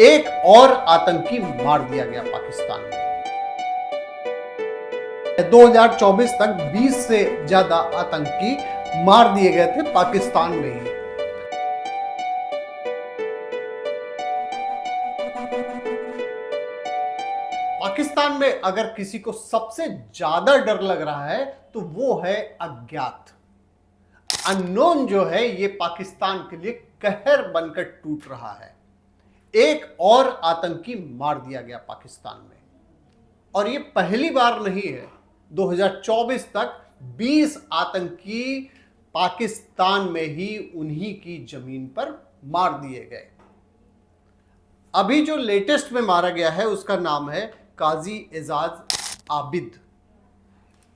एक और आतंकी मार दिया गया पाकिस्तान में। 2024 तक 20 से ज्यादा आतंकी मार दिए गए थे पाकिस्तान में ही। पाकिस्तान में अगर किसी को सबसे ज्यादा डर लग रहा है तो वो है अज्ञात। अननोन जो है ये पाकिस्तान के लिए कहर बनकर टूट रहा है। एक और आतंकी मार दिया गया पाकिस्तान में, और ये पहली बार नहीं है। 2024 तक 20 आतंकी पाकिस्तान में ही उन्हीं की जमीन पर मार दिए गए। अभी जो लेटेस्ट में मारा गया है उसका नाम है काजी एजाज आबिद।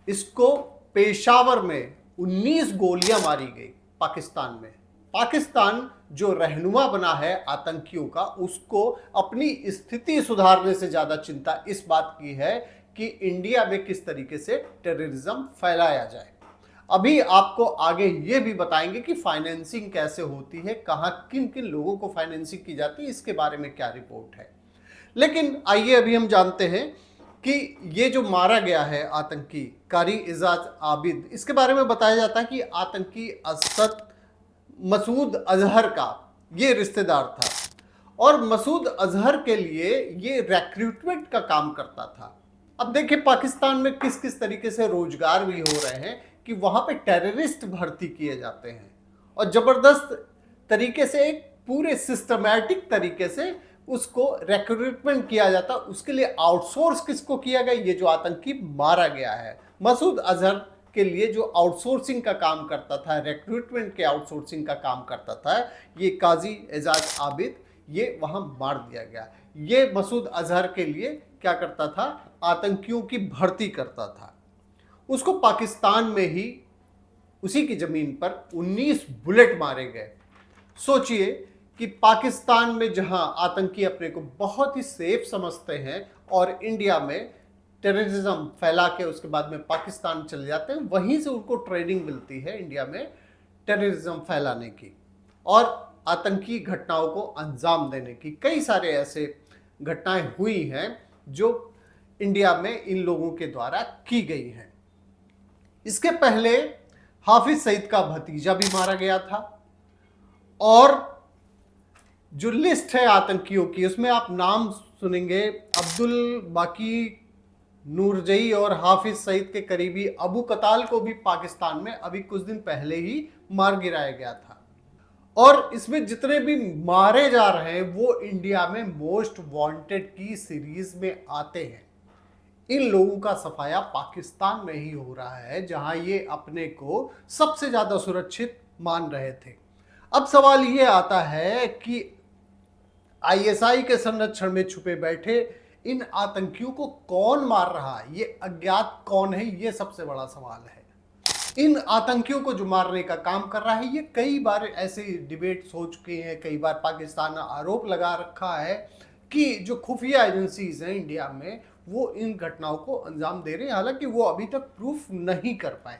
इसको पेशावर में 19 गोलियां मारी गई पाकिस्तान में। पाकिस्तान जो रहनुमा बना है आतंकियों का, उसको अपनी स्थिति सुधारने से ज्यादा चिंता इस बात की है कि इंडिया में किस तरीके से टेररिज्म फैलाया जाए। अभी आपको आगे ये भी बताएंगे कि फाइनेंसिंग कैसे होती है, कहां किन किन लोगों को फाइनेंसिंग की जाती है, इसके बारे में क्या रिपोर्ट है। लेकिन आइए अभी हम जानते हैं कि ये जो मारा गया है आतंकी कारी एजाज आबिद, इसके बारे में बताया जाता है कि आतंकी असद मसूद अजहर का ये रिश्तेदार था, और मसूद अजहर के लिए ये रिक्रूटमेंट का काम करता था। अब देखिए पाकिस्तान में किस किस तरीके से रोजगार भी हो रहे हैं कि वहां पे टेररिस्ट भर्ती किए जाते हैं, और जबरदस्त तरीके से एक पूरे सिस्टमैटिक तरीके से उसको रिक्रूटमेंट किया जाता। उसके लिए आउटसोर्स किसको किया गया, ये जो आतंकी मारा गया है मसूद अजहर के लिए जो आउटसोर्सिंग का काम करता था, रिक्रूटमेंट के आउटसोर्सिंग का काम करता था, ये काजी एजाज आबिद, ये वहां मार दिया गया। ये मसूद अजहर के लिए क्या करता था, आतंकियों की भर्ती करता था। उसको पाकिस्तान में ही उसी की जमीन पर 19 बुलेट मारे गए। सोचिए कि पाकिस्तान में जहां आतंकी अपने को बहुत ही सेफ समझते हैं और इंडिया में टेररिज्म फैला के उसके बाद में पाकिस्तान चले जाते हैं, वहीं से उनको ट्रेनिंग मिलती है इंडिया में टेररिज्म फैलाने की और आतंकी घटनाओं को अंजाम देने की। कई सारे ऐसे घटनाएं हुई हैं जो इंडिया में इन लोगों के द्वारा की गई हैं। इसके पहले हाफिज सईद का भतीजा भी मारा गया था, और जो लिस्ट है आतंकियों की उसमें आप नाम सुनेंगे अब्दुल बाकी नूरजई और हाफिज सईद के करीबी अबू कताल को भी पाकिस्तान में अभी कुछ दिन पहले ही मार गिराया गया था। और इसमें जितने भी मारे जा रहे हैं वो इंडिया में मोस्ट वांटेड की सीरीज में आते हैं। इन लोगों का सफाया पाकिस्तान में ही हो रहा है, जहां ये अपने को सबसे ज्यादा सुरक्षित मान रहे थे। अब सवाल ये आता है कि आईएसआई के संरक्षण में छुपे बैठे इन आतंकियों को कौन मार रहा है, ये अज्ञात कौन है, ये सबसे बड़ा सवाल है। इन आतंकियों को जो मारने का काम कर रहा है, ये कई बार ऐसे डिबेट्स हो चुके हैं, कई बार पाकिस्तान ने आरोप लगा रखा है कि जो खुफिया एजेंसीज हैं इंडिया में वो इन घटनाओं को अंजाम दे रहे हैं, हालांकि वो अभी तक प्रूफ नहीं कर पाए।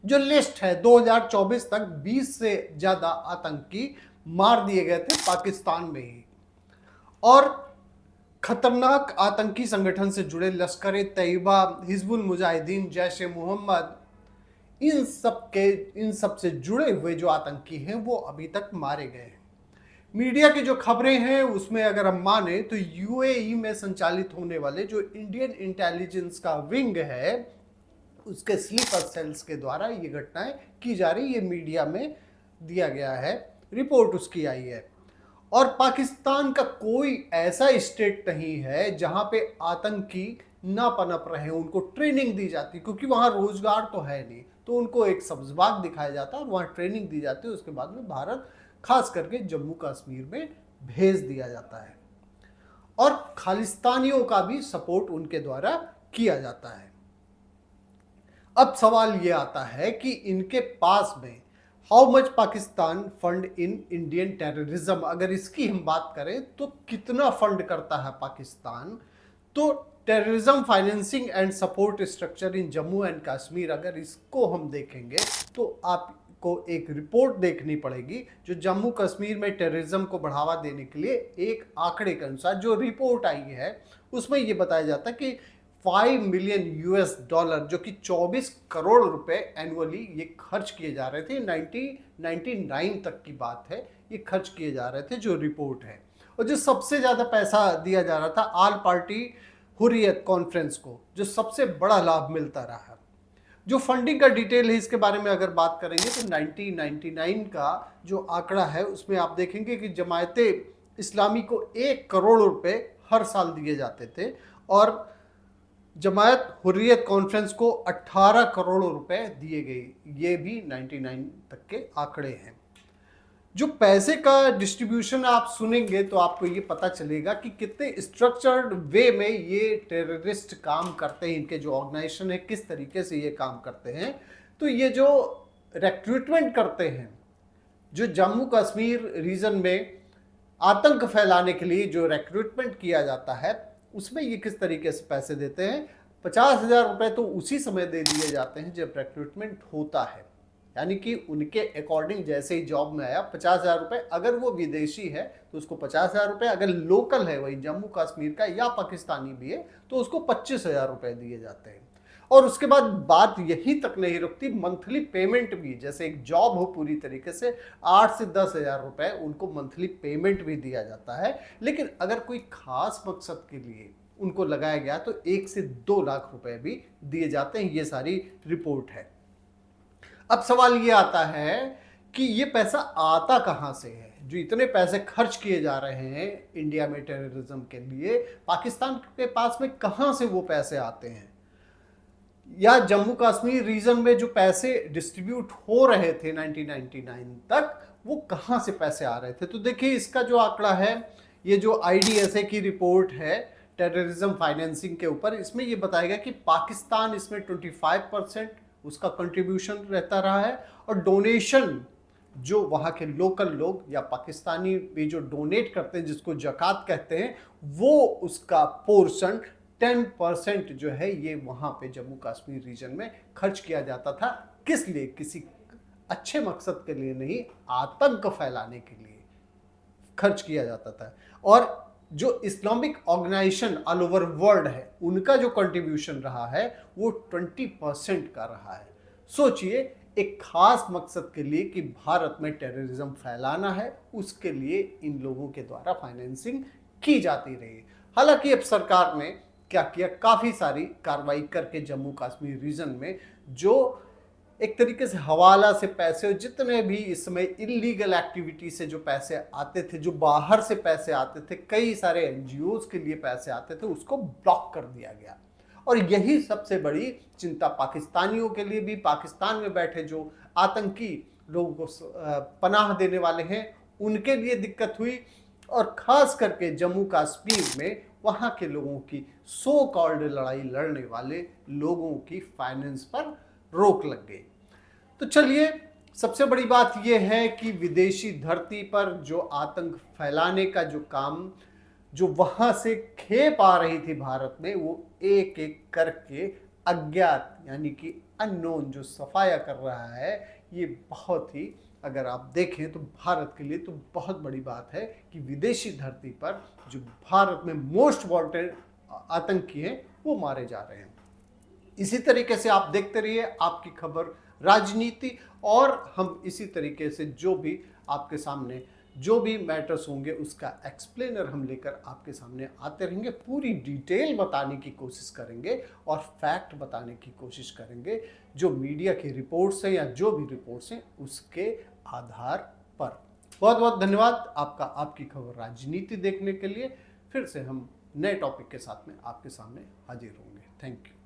जो लिस्ट है 2024 तक 20 से ज्यादा आतंकी मार दिए गए थे पाकिस्तान में ही, और खतरनाक आतंकी संगठन से जुड़े लश्कर तैयबा, हिजबुल मुजाहिदीन, जैश ए मोहम्मद, इन सब से जुड़े हुए जो आतंकी हैं वो अभी तक मारे गए हैं। मीडिया की जो खबरें हैं उसमें अगर हम माने तो यूएई में संचालित होने वाले जो इंडियन इंटेलिजेंस का विंग है उसके स्लीपर सेल्स के द्वारा ये घटनाएं की जा रही, ये मीडिया में दिया गया है, रिपोर्ट उसकी आई है। और पाकिस्तान का कोई ऐसा स्टेट नहीं है जहां पे आतंकी ना पनप रहे, उनको ट्रेनिंग दी जाती, क्योंकि वहां रोजगार तो है नहीं, तो उनको एक सब्जबाग दिखाया जाता है और वहां ट्रेनिंग दी जाती है। उसके बाद में भारत खास करके जम्मू कश्मीर में भेज दिया जाता है, और खालिस्तानियों का भी सपोर्ट उनके द्वारा किया जाता है। अब सवाल ये आता है कि इनके पास में how much Pakistan fund in Indian terrorism, अगर इसकी हम बात करें तो कितना फंड करता है पाकिस्तान। तो terrorism financing and support structure in Jammu and Kashmir, अगर इसको हम देखेंगे तो आप को एक रिपोर्ट देखनी पड़ेगी जो जम्मू कश्मीर में टेररिज्म को बढ़ावा देने के लिए एक आंकड़े के अनुसार जो रिपोर्ट आई है उसमें ये बताया जाता है कि 5 मिलियन यूएस डॉलर जो कि 24 करोड़ रुपए एनुअली ये खर्च किए जा रहे थे। 1999 तक की बात है, ये खर्च किए जा रहे थे जो रिपोर्ट है। और जो सबसे ज़्यादा पैसा दिया जा रहा था आल पार्टी हुर्रियत कॉन्फ्रेंस को, जो सबसे बड़ा लाभ मिलता रहा है। जो फंडिंग का डिटेल है इसके बारे में अगर बात करेंगे तो 1999 का जो आंकड़ा है उसमें आप देखेंगे कि जमायते इस्लामी को 1 करोड़ रुपए हर साल दिए जाते थे और जमायत हुर्रियत कॉन्फ्रेंस को 18 करोड़ रुपए दिए गए। ये भी 99 तक के आंकड़े हैं। जो पैसे का डिस्ट्रीब्यूशन आप सुनेंगे तो आपको ये पता चलेगा कि कितने स्ट्रक्चर्ड वे में ये टेररिस्ट काम करते हैं, इनके जो ऑर्गेनाइजेशन है किस तरीके से ये काम करते हैं। तो ये जो रिक्रूटमेंट करते हैं, जो जम्मू कश्मीर रीजन में आतंक फैलाने के लिए जो रिक्रूटमेंट किया जाता है उसमें ये किस तरीके से पैसे देते हैं। 50,000 रुपये तो उसी समय दे दिए जाते हैं जब रिक्रूटमेंट होता है, यानी कि उनके अकॉर्डिंग जैसे ही जॉब में आया 50,000 रुपये, अगर वो विदेशी है तो उसको 50,000 रुपये, अगर लोकल है वही जम्मू कश्मीर का या पाकिस्तानी भी है तो उसको 25,000 रुपये दिए जाते हैं। और उसके बाद बात यहीं तक नहीं रुकती, मंथली पेमेंट भी, जैसे एक जॉब हो पूरी तरीके से 8 से 10,000 रुपये उनको मंथली पेमेंट भी दिया जाता है। लेकिन अगर कोई खास मकसद के लिए उनको लगाया गया तो 1 से 2 लाख रुपए भी दिए जाते हैं। ये सारी रिपोर्ट है। अब सवाल ये आता है कि ये पैसा आता कहाँ से है? जो इतने पैसे खर्च किए जा रहे हैं इंडिया में टेररिज्म के लिए, पाकिस्तान के पास में कहाँ से वो पैसे आते हैं? या जम्मू कश्मीर रीजन में जो पैसे डिस्ट्रीब्यूट हो रहे थे 1999 तक, वो कहाँ से पैसे आ रहे थे? तो देखिए इसका जो आंकड़ा है, ये जो IDSA की रिपोर्ट है टेररिज्म फाइनेंसिंग के ऊपर, इसमें ये बताएगा कि पाकिस्तान इसमें 25% उसका कंट्रीब्यूशन रहता रहा है और डोनेशन जो वहाँ के लोकल लोग या पाकिस्तानी भी जो डोनेट करते हैं जिसको ज़कात कहते हैं, वो उसका पोर्शन 10% जो है ये वहाँ पे जम्मू कश्मीर रीजन में खर्च किया जाता था। किस लिए? किसी अच्छे मकसद के लिए नहीं, आतंक फैलाने के लिए खर्च किया जाता था। और जो Islamic organisation all over world है उनका जो कंट्रीब्यूशन रहा है वो 20% का रहा है। सोचिए, एक खास मकसद के लिए कि भारत में टेररिज्म फैलाना है, उसके लिए इन लोगों के द्वारा फाइनेंसिंग की जाती रही। हालांकि अब सरकार ने क्या किया, काफ़ी सारी कार्रवाई करके जम्मू कश्मीर रीजन में जो एक तरीके से हवाला से पैसे, जितने भी इसमें इलीगल एक्टिविटी से जो पैसे आते थे, जो बाहर से पैसे आते थे, कई सारे NGOs के लिए पैसे आते थे, उसको ब्लॉक कर दिया गया। और यही सबसे बड़ी चिंता पाकिस्तानियों के लिए भी, पाकिस्तान में बैठे जो आतंकी लोगों को पनाह देने वाले हैं उनके लिए दिक्कत हुई। और खास करके जम्मू कश्मीर में वहाँ के लोगों की सो कॉल्ड लड़ाई लड़ने वाले लोगों की फाइनेंस पर रोक लग गई। तो चलिए, सबसे बड़ी बात यह है कि विदेशी धरती पर जो आतंक फैलाने का जो काम जो वहां से खेप आ रही थी भारत में, वो एक एक करके अज्ञात यानी कि अननोन जो सफाया कर रहा है, ये बहुत ही, अगर आप देखें तो भारत के लिए तो बहुत बड़ी बात है कि विदेशी धरती पर जो भारत में मोस्ट वांटेड आतंकी हैं वो मारे जा रहे हैं। इसी तरीके से आप देखते रहिए आपकी खबर राजनीति, और हम इसी तरीके से जो भी आपके सामने जो भी मैटर्स होंगे उसका एक्सप्लेनर हम लेकर आपके सामने आते रहेंगे। पूरी डिटेल बताने की कोशिश करेंगे और फैक्ट बताने की कोशिश करेंगे, जो मीडिया की रिपोर्ट्स हैं या जो भी रिपोर्ट्स हैं उसके आधार पर। बहुत बहुत धन्यवाद आपका, आपकी खबर राजनीति देखने के लिए। फिर से हम नए टॉपिक के साथ में आपके सामने हाजिर होंगे। Thank you.